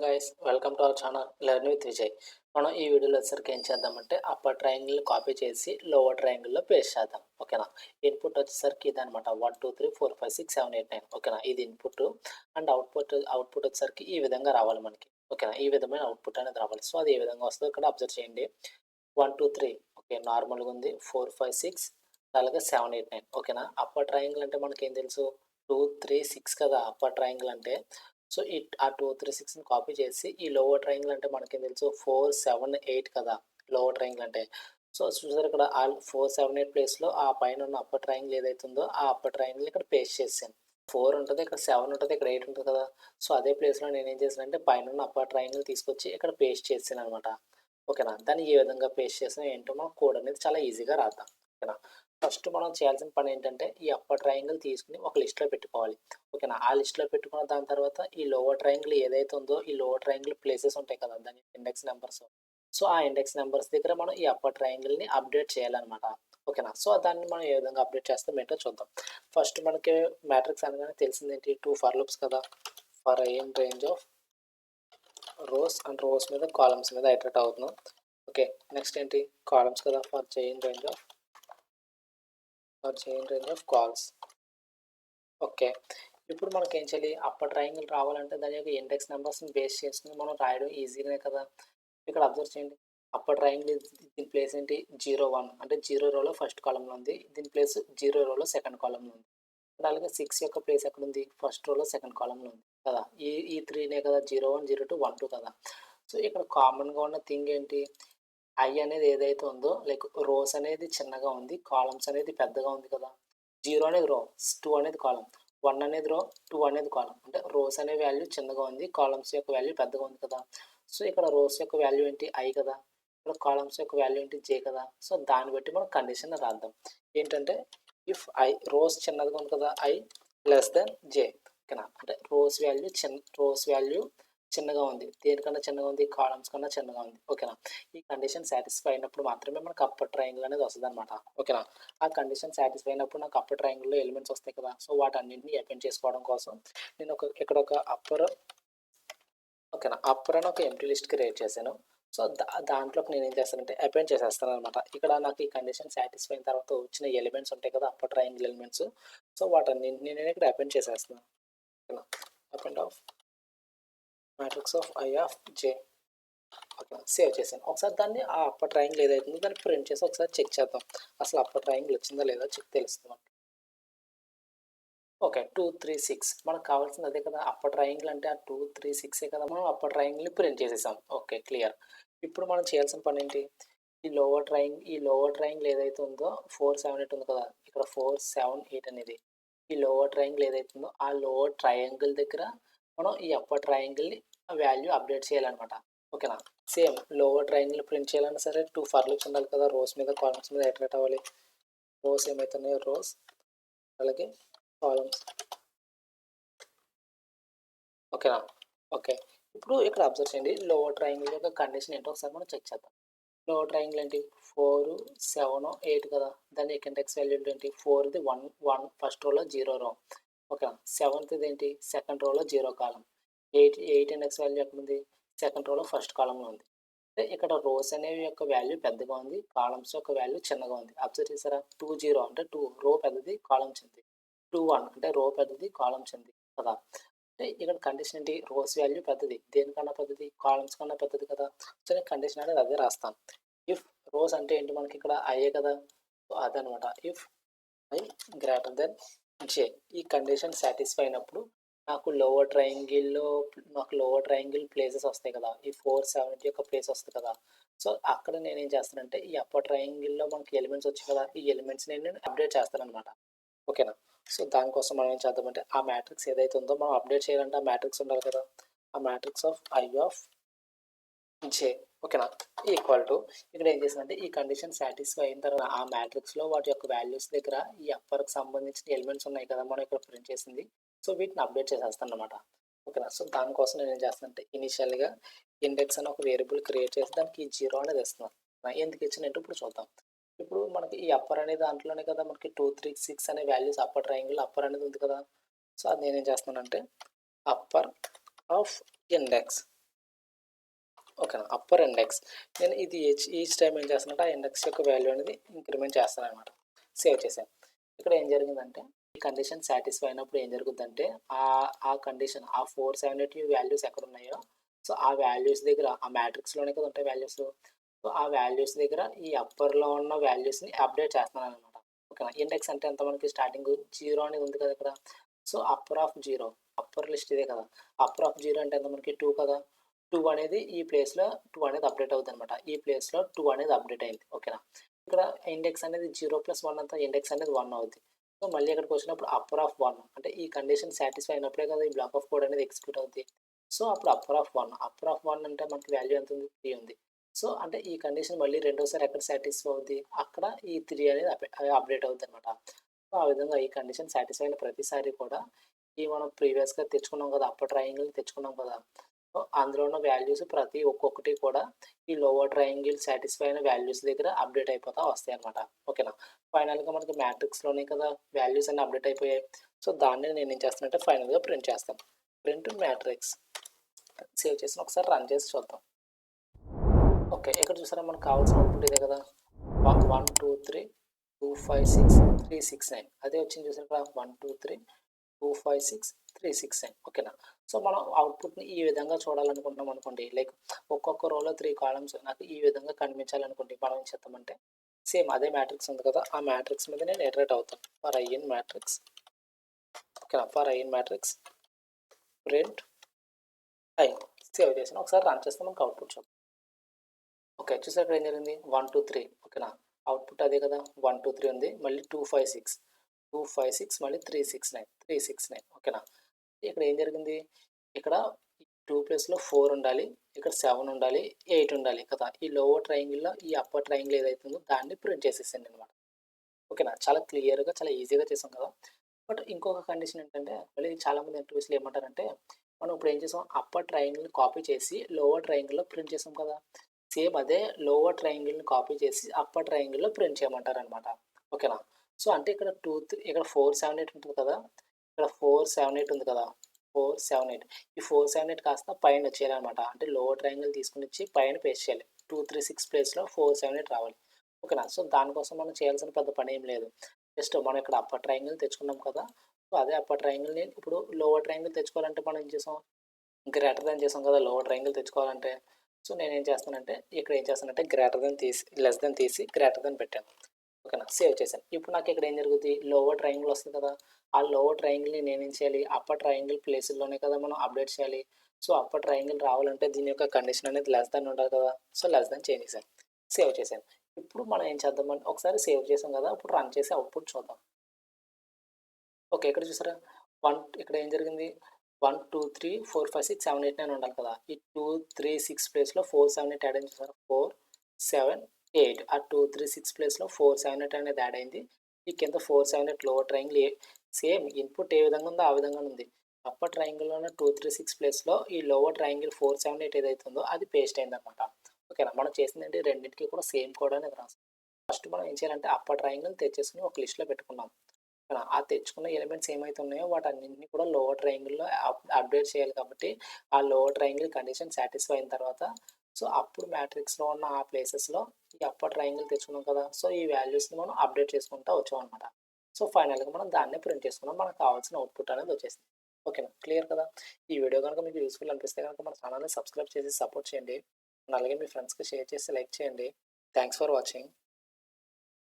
Guys, welcome to our channel learn with Vijay. మనం ఈ వీడియోలో వచ్చేసరికి ఏం చేద్దామంటే అప్పర్ ట్రయాంగిల్ కాపీ చేసి లోవర్ ట్రయాంగిల్లో పేస్ట్ చేద్దాం. ఓకేనా. ఇన్పుట్ వచ్చేసరికి ఇది అనమాట 1 2 3 4 5 6 7 8 9. ఓకేనా. ఇది ఇన్పుట్ అండ్ అవుట్పుట్ వచ్చేసరికి ఈ విధంగా రావాలి మనకి. ఓకేనా. ఈ విధమైన అవుట్పుట్ అనేది రావాలి. సో అది ఏ విధంగా వస్తుందో ఇక్కడ అబ్జర్వ్ చేయండి. 1 2 3 ఓకే, నార్మల్గా ఉంది. 4 5 6 అలాగే 7 8 9. ఓకేనా. అప్పర్ ట్రయాంగిల్ అంటే మనకేం తెలుసు, 2 3 6 కదా అప్పర్ ట్రయాంగిల్ అంటే. సో ఆ 2 3 6ని కాపీ చేసి ఈ లోవర్ ట్రయాంగిల్ అంటే మనకేం తెలుసు 4 7 8 కదా లోవర్ ట్రయాంగిల్ అంటే. సో చూసారు ఇక్కడ ఆ 4 7 8 ప్లేస్లో ఆ పైన ఉన్న అప్పర్ ట్రయాంగిల్ ఏదైతుందో ఆ అప్పర్ ట్రయాంగిల్ ఇక్కడ పేస్ట్ చేశాను. 4 ఉంటుంది, ఇక్కడ 7 ఉంటుంది, ఇక్కడ 8 ఉంటుంది కదా. సో అదే ప్లేస్లో నేను ఏం చేశానంటే పైన ఉన్న అప్పర్ ట్రయాంగిల్ తీసుకొచ్చి ఇక్కడ పేస్ట్ చేశాను అనమాట. ఓకేనా. దాన్ని ఏ విధంగా పేస్ట్ చేసినా ఏంటో మనం కోడ్ అనేది చాలా ఈజీగా రాద్దాం. ఓకేనా. ఫస్ట్ మనం చేయాల్సిన పని ఏంటంటే ఈ అప్పర్ ట్రయాంగిల్ తీసుకుని ఒక లిస్ట్లో పెట్టుకోవాలి. ఓకేనా. ఆ లిస్ట్లో పెట్టుకున్న దాని తర్వాత ఈ లోవర్ ట్రయాంగిల్ ఏదైతే ఉందో ఈ లోవర్ ట్రయాంగిల్ ప్లేసెస్ ఉంటాయి కదా, దాని ఇండెక్స్ నెంబర్స్. సో ఆ ఇండెక్స్ నెంబర్స్ దగ్గర మనం ఈ అప్పర్ ట్రయాంగిల్ని అప్డేట్ చేయాలన్నమాట. ఓకేనా. సో దాన్ని మనం ఏ విధంగా అప్డేట్ చేస్తాం ఏంటో చూద్దాం. ఫస్ట్ మనకి మ్యాట్రిక్స్ అనగానే తెలిసింది ఏంటి, 2 ఫర్ లూప్స్ కదా. For in range of rows and rows మీద కాలమ్స్ మీద ఇటరేట్ అవుతున్నాం. ఓకే. నెక్స్ట్ ఏంటి, కాలమ్స్ కదా. For j in range of cols. Okay. ఇప్పుడు మనకి ఏం చేయాలి, అప్పర్ ట్రయాంగిల్ రావాలంటే దాని యొక్క ఇండెక్స్ నెంబర్స్ని బేస్ చేసుకుని మనం రాయడం ఈజీగానే కదా. ఇక్కడ అబ్జర్వ్ చేయండి, అప్పర్ ట్రయాంగిల్ దీని ప్లేస్ ఏంటి 0 1 అంటే 0 రోలో ఫస్ట్ కాలంలో ఉంది, దీని ప్లేస్ 0 రోలో సెకండ్ కాలంలో ఉంది. అలాగే 6 యొక్క ప్లేస్ ఎక్కడ ఉంది, ఫస్ట్ రోలో సెకండ్ కాలంలో ఉంది కదా. ఈ 3నే కదా 0 1 0 2 1 2 కదా. సో ఇక్కడ కామన్గా ఉన్న థింగ్ ఏంటి, ఐ అనేది ఏదైతే ఉందో లైక్ రోస్ అనేది చిన్నగా ఉంది, కాలమ్స్ అనేది పెద్దగా ఉంది కదా. 0 అనేది రో, 2 అనేది కాలం, 1 అనేది రో, 2 అనేది కాలం. అంటే రోస్ అనే వాల్యూ చిన్నగా ఉంది, కాలమ్స్ యొక్క వాల్యూ పెద్దగా ఉంది కదా. సో ఇక్కడ రోస్ యొక్క వాల్యూ ఏంటి ఐ కదా, ఇక్కడ కాలమ్స్ యొక్క వాల్యూ ఏంటి జే కదా. సో దాన్ని బట్టి మనం కండిషన్ రాద్దాం. ఏంటంటే ఇఫ్ ఐ రోస్ చిన్నదిగా ఉంది కదా, ఐ లెస్ దెన్ జే. ఓకేనా. అంటే రోస్ వాల్యూ చిన్నగా ఉంది, దేనికన్నా చిన్నగా ఉంది, కాలమ్స్ కన్నా చిన్నగా ఉంది. ఓకేనా. ఈ కండిషన్ సాటిస్ఫై అయినప్పుడు మాత్రమే మనకు అప్పర్ ట్రయాంగిల్ అనేది వస్తుంది అనమాట. ఓకేనా. ఆ కండిషన్ సాటిస్ఫై అయినప్పుడు నాకు అప్పర్ ట్రయాంగిల్లో ఎలిమెంట్స్ వస్తాయి కదా. సో వాటన్నింటినీ అపెండ్ చేసుకోవడం కోసం నేను ఇక్కడ ఒక అప్పర్ అని ఒక ఎంప్టీ లిస్ట్ క్రియేట్ చేశాను. సో దాంట్లోకి నేను ఏం చేస్తానంటే అపెండ్ చేసేస్తాను అనమాట. ఇక్కడ నాకు ఈ కండిషన్ సాటిస్ఫై అయిన తర్వాత వచ్చిన ఎలిమెంట్స్ ఉంటాయి కదా అప్పర్ ట్రయాంగిల్ ఎలిమెంట్స్. సో వాటన్నింటినీ నేను ఇక్కడ అపెండ్ చేసేస్తున్నాను. ఓకేనా. Append of matrix of I of J. Okay, save చేశాను. ఒకసారి దాన్ని ఆ అప్పర్ ట్రయాంగిల్ ఏదైతుందో దాన్ని ప్రింట్ చేసి ఒకసారి చెక్ చేద్దాం, అసలు అప్పర్ ట్రయాంగిల్ వచ్చిందా లేదా చెక్ తెలుస్తుంది మనకి. ఓకే, 2 3 6 మనకు కావాల్సింది అదే కదా. అప్పర్ ట్రయాంగిల్ అంటే ఆ 2 3 6 కదా. మనం అప్పర్ ట్రయాంగిల్ని ప్రింట్ చేసేసాం. Okay, clear. ఇప్పుడు మనం చేయాల్సిన పని ఏంటి, ఈ లోవర్ ట్రయాంగిల్ ఏదైతే ఉందో 4 7 8 ఉంది కదా, ఇక్కడ 4 7 8 అనేది ఈ లోవర్ ట్రయాంగిల్ ఏదైతే ఉందో ఆ లోవర్ ట్రయాంగిల్ దగ్గర మనం ఈ అప్పర్ ట్రయాంగిల్ని వాల్యూ అప్డేట్ చేయాలన్నమాట. ఓకేనా. సేమ్ లోవర్ ట్రయాంగిల్ ప్రింట్ చేయాలన్నా సరే 2 ఫర్ లూప్స్ ఉండాలి కదా, రోస్ మీద కాలమ్స్ మీద ఇటరేట్ అవ్వాలి. రోస్ ఏమవుతున్నాయో రోస్, అలాగే కాలమ్స్. ఓకేనా. ఓకే, ఇప్పుడు ఇక్కడ అబ్జర్వ్ చేయండి, లోవర్ ట్రయాంగిల్ యొక్క కండిషన్ ఏంటో ఒకసారి మనం చెక్ చేద్దాం. లోవర్ ట్రయాంగిల్ ఏంటి 4 7 8 కదా, దాని యొక్క ఇండెక్స్ వాల్యూ ఏంటి 4ది 1 1 ఫస్ట్ రోలో 0 రో. ఓకే, 7ది ఏంటి సెకండ్ రోలో 0 కాలం. 8 ఇండెక్స్ వాల్యూ ఎక్కడ ఉంది, సెకండ్ రోలో ఫస్ట్ కాలంలో ఉంది. అంటే ఇక్కడ రోస్ అనేవి యొక్క వాల్యూ పెద్దగా ఉంది, కాలమ్స్ యొక్క వాల్యూ చిన్నగా ఉంది. అబ్జర్వ్ చేసారా, 2 0 అంటే 2 రో పెద్దది, కాలం చిన్నది. 2 1 అంటే రో పెద్దది, కాలం చిన్నది కదా. అంటే ఇక్కడ కండిషన్ ఏంటి, రోస్ వాల్యూ పెద్దది, దేనికన్నా పెద్దది, కాలమ్స్ కన్నా పెద్దది కదా. సో నేను కండిషన్ అనేది అదే రాస్తాను. ఇఫ్ రోస్ అంటే ఏంటి మనకి ఇక్కడ అయ్యే కదా, సో అదనమాట. ఇఫ్ ఐ గ్రేటర్ దెన్ జే, ఈ కండిషన్ సాటిస్ఫై అయినప్పుడు నాకు లోవర్ ట్రయాంగిల్ ప్లేసెస్ వస్తాయి కదా, ఈ 4 7 యొక్క ప్లేస్ వస్తుంది కదా. సో అక్కడ నేను ఏం చేస్తానంటే ఈ అప్పర్ ట్రయాంగిల్లో మనకి ఎలిమెంట్స్ వచ్చాయి కదా, ఈ ఎలిమెంట్స్ నేను అప్డేట్ చేస్తాను అనమాట. ఓకేనా. సో దానికోసం మనం ఏం చేద్దామంటే ఆ మ్యాట్రిక్స్ ఏదైతే ఉందో మనం అప్డేట్ చేయాలంటే ఆ మ్యాట్రిక్స్ ఉండాలి కదా, ఆ మ్యాట్రిక్స్ ఆఫ్ ఐ ఆఫ్ జే. ఓకేనా. ఈక్వల్ టు ఇక్కడ ఏం చేసిందంటే ఈ కండిషన్ సాటిస్ఫై అయిన తర్వాత ఆ మ్యాట్రిక్స్లో వాటి యొక్క వాల్యూస్ దగ్గర ఈ అప్పర్కి సంబంధించిన ఎలిమెంట్స్ ఉన్నాయి కదా మనం ఇక్కడ ప్రింట్ చేసింది. సో వీటిని అప్డేట్ చేసేస్తాను అనమాట. ఓకేనా. సో దానికోసం నేను ఏం చేస్తానంటే ఇనిషియల్గా ఇండెక్స్ అని ఒక వేరియబుల్ క్రియేట్ చేసి దానికి 0 అనేది ఇస్తున్నాను. ఎందుకు ఇచ్చినట్టు ఇప్పుడు చూద్దాం. ఇప్పుడు మనకి ఈ అప్పర్ అనే దాంట్లోనే కదా మనకి 2 3 6 అనే వాల్యూస్ అప్పర్ ట్రయాంగిల్ అప్పర్ అనేది ఉంది కదా. సో అది నేనేం చేస్తున్నానంటే అప్పర్ ఆఫ్ ఇండెక్స్. ఓకేనా. అప్పర్ ఇండెక్స్ నేను ఇది ఈచ్ టైం ఏం చేస్తానంటే ఆ ఇండెక్స్ యొక్క వాల్యూ అనేది ఇంక్రిమెంట్ చేస్తాను అనమాట. సేవ్ చేశాను. ఇక్కడ ఏం జరిగిందంటే ఈ కండిషన్ సాటిస్ఫై అయినప్పుడు ఏం జరుగుద్దంటే ఆ కండిషన్ ఆ 478 వాల్యూస్ ఎక్కడ ఉన్నాయో సో ఆ వాల్యూస్ దగ్గర ఆ మ్యాట్రిక్స్లోనే కదా ఉంటాయి వాల్యూస్. సో ఆ వాల్యూస్ దగ్గర ఈ అప్పర్లో ఉన్న వాల్యూస్ని అప్డేట్ చేస్తున్నాను అనమాట. ఓకేనా. ఇండెక్స్ అంటే ఎంత మనకి స్టార్టింగ్ 0 అనేది ఉంది కదా ఇక్కడ. So upper of 0 upper list ఇదే కదా. అప్పర్ ఆఫ్ 0 అంటే ఎంత మనకి 2 కదా. 2 అనేది ఈ ప్లేస్లో 2 అనేది అప్డేట్ అవుతుంది అనమాట. ఈ ప్లేస్లో 2 అనేది అప్డేట్ అయింది. ఓకేనా. ఇక్కడ ఇండెక్స్ అనేది 0 + 1 అంతా ఇండెక్స్ అనేది 1 అవుద్ది. సో మళ్ళీ ఇక్కడికి వచ్చినప్పుడు అప్పర్ ఆఫ్ 1 అంటే ఈ కండిషన్ సాటిస్ఫై అయినప్పుడే కదా ఈ బ్లాక్ ఆఫ్ కోడ్ అనేది ఎగ్జిక్యూట్ అవుద్ది. సో అప్పుడు అప్పర్ ఆఫ్ 1 అంటే మనకి వాల్యూ ఎంత ఉంది 3 ఉంది. సో అంటే ఈ కండిషన్ మళ్ళీ రెండోసారి ఎక్కడ సాటిస్ఫై అవుద్ది అక్కడ ఈ 3 అనేది అప్డేట్ అవుద్ది అనమాట. సో ఆ విధంగా ఈ కండిషన్ సాటిస్ఫై అయిన ప్రతిసారి కూడా ఈ మనం ప్రీవియస్గా తెచ్చుకున్నాం కదా అప్పర్ ట్రయాంగిల్ తెచ్చుకున్నాం కదా. సో అందులో ఉన్న వాల్యూస్ ప్రతి ఒక్కొక్కటి కూడా ఈ లోవర్ ట్రయాంగిల్ సాటిస్ఫై అయిన వాల్యూస్ దగ్గర అప్డేట్ అయిపోతా వస్తాయి అనమాట. ఓకేనా. ఫైనల్గా మనకి మ్యాట్రిక్స్లోనే కదా వాల్యూస్ అన్ని అప్డేట్ అయిపోయాయి. సో దాన్ని నేను ఏం చేస్తానంటే ఫైనల్గా ప్రింట్ చేస్తాను. ప్రింట్ మ్యాట్రిక్స్ సేవ్ చేసి ఒకసారి రన్ చేసి చూద్దాం. ఓకే. ఇక్కడ చూసారా మనకు కావాల్సిన అవుట్పుట్ ఇదే కదా. 1 2 3 2 5 6 3 6 9 అదే వచ్చింది చూసారు ఇక్కడ 1 2 3 2 5 6 3 6 9. ఓకేనా. సో మనం అవుట్పుట్ని ఈ విధంగా చూడాలనుకుంటున్నాం అనుకోండి. లైక్ ఒక్కొక్క రోలో 3 కాలమ్స్ నాకు ఈ విధంగా కనిపించాలనుకోండి. మనం ఏం చేద్దామంటే సేమ్ అదే మ్యాట్రిక్స్ ఉంది కదా ఆ మ్యాట్రిక్స్ మీద నేను ఇటరేట్ అవుతాను. For i in matrix. ఓకేనా. For i in matrix print i save చేసిన ఒకసారి రన్ చేస్తే మనకు అవుట్పుట్ చూద్దాం. ఓకే. చూసారు ఇక్కడ ఏం జరిగింది 1 2 3. ఓకేనా. అవుట్పుట్ అదే కదా 1 2 3 ఉంది. మళ్ళీ 2 5 6 2 5 6 మళ్ళీ 3 6 9 3 6 9. ఓకేనా. ఇక్కడ ఏం జరిగింది ఇక్కడ 2 ప్లేస్లో 4 ఉండాలి. ఇక్కడ 7 ఉండాలి 8 ఉండాలి కదా. ఈ లోవర్ ట్రయాంగిల్లో ఈ అప్పర్ ట్రయాంగిల్ ఏదైతుందో దాన్ని ప్రింట్ చేసేసాను అనమాట. ఓకేనా. చాలా క్లియర్గా చాలా ఈజీగా చేసాం కదా. బట్ ఇంకొక కండిషన్ ఏంటంటే మళ్ళీ చాలామంది ఇంటర్వ్యూస్లో ఏమంటారంటే మనం ఇప్పుడు ఏం చేసాం అప్పర్ ట్రయాంగిల్ని కాపీ చేసి లోవర్ ట్రయాంగిల్లో ప్రింట్ చేసాం కదా. సేమ్ అదే లోవర్ ట్రయాంగిల్ని కాపీ చేసి అప్పర్ ట్రయాంగిల్లో ప్రింట్ చేయమంటారనమాట. ఓకేనా. సో అంటే ఇక్కడ ఇక్కడ 4 7 8 ఉంటుంది కదా. ఇక్కడ 4 7 8 ఉంది కదా. 4 7 8 ఈ 4 7 8 కాస్త పైన వచ్చేయాలన్నమాట. అంటే లోవర్ ట్రయాంగిల్ తీసుకుని వచ్చి పైన పేస్ట్ చేయాలి. 2 3 6 ప్లేస్లో 4 7 8 రావాలి. ఓకేనా. సో దానికోసం మనం చేయాల్సిన పెద్ద పని ఏం లేదు. జస్ట్ మనం ఇక్కడ అప్పర్ ట్రయాంగిల్ తెచ్చుకున్నాం కదా. సో అదే అప్పర్ ట్రయాంగిల్ని ఇప్పుడు లోవర్ ట్రయాంగిల్ తెచ్చుకోవాలంటే మనం ఏం చేసాం గ్రేటర్ దాన్ చేసాం కదా లోవర్ ట్రయాంగిల్ తెచ్చుకోవాలంటే. సో నేనేం చేస్తానంటే ఇక్కడ ఏం చేస్తానంటే గ్రేటర్ దాన్ తీసి లెస్ దాన్ తీసి గ్రేటర్ దాన్ పెట్టాను. ఓకేనా. సేవ్ చేశాను. ఇప్పుడు నాకు ఇక్కడ ఏం జరుగుతుంది లోవర్ ట్రయాంగిల్ వస్తుంది కదా. ఆ లోవర్ ట్రయాంగిల్ని నేనేం చేయాలి అప్పర్ ట్రయాంగిల్ ప్లేసుల్లోనే కదా మనం అప్డేట్ చేయాలి. సో అప్పర్ ట్రయాంగిల్ రావాలంటే దీని యొక్క కండిషన్ అనేది లెస్ దాన్ ఉండాలి కదా. సో లెస్ దాన్ చేంజ్ చేశాను. సేవ్ చేశాను. ఇప్పుడు మనం ఏం చేద్దామంటే ఒకసారి సేవ్ చేసాం కదా. ఇప్పుడు రన్ చేసి అవుట్పుట్ చూద్దాం. ఓకే. ఇక్కడ చూసారా ఇక్కడ ఏం జరిగింది 1 2 3 4 5 6 7 8 9 ఉండాలి కదా. ఈ 2 3 6 ప్లేస్లో 4 7 8 యాడ్ అయింది చూసారా 4 7 8 ఆ 2 3 6 ప్లేస్లో 4 7 8 అనేది యాడ్ అయింది. ఈ కింద 4 7 8 లోవర్ ట్రయాంగిల్ సేమ్ ఇన్పుట్ ఏ విధంగా ఉందో ఆ విధంగానే ఉంది. అప్పర్ ట్రయాంగిల్లోనే 2 3 6 ప్లేస్లో ఈ లోవర్ ట్రయాంగిల్ 4 7 8 ఏదైతుందో అది పేస్ట్ అయిందనమాట. ఓకేనా. మనం చేసిందంటే రెండింటికి కూడా సేమ్ కోడ్ అనేది రాస్తాం. ఫస్ట్ మనం ఏం చేయాలంటే అప్పర్ ట్రయాంగిల్ తెచ్చేసుకుని ఒక లిస్ట్లో పెట్టుకున్నాం. ఆ తెచ్చుకున్న ఎలిమెంట్స్ ఏమైతే ఉన్నాయో వాటన్నింటిని కూడా లోవర్ ట్రయాంగిల్‌లో అప్డేట్ చేయాలి కాబట్టి, ఆ లోవర్ ట్రయాంగిల్ కండిషన్ సాటిస్ఫై అయిన తర్వాత సో అప్పుడు మ్యాట్రిక్స్‌లో ఉన్న ఆ ప్లేసెస్‌లో ఈ అప్పర్ ట్రయాంగిల్ తెచ్చుకున్నాం కదా. సో ఈ వాల్యూస్‌ని మనం అప్డేట్ చేసుకుంటా వచ్చామనమాట. సో ఫైనల్‌గా మనం దాన్నే ప్రింట్ చేసుకున్నాం. మనకు కావాల్సిన అవుట్పుట్ అనేది వచ్చేసింది. ఓకేనా. క్లియర్ కదా. ఈ వీడియో కనుక మీకు యూజ్‌ఫుల్ అనిపిస్తే గనుక మన ఛానల్‌ని సబ్స్క్రైబ్ చేసి సపోర్ట్ చేయండి. అండ్ అలాగే మీ ఫ్రెండ్స్‌కి షేర్ చేసి లైక్ చేయండి. Thanks for watching.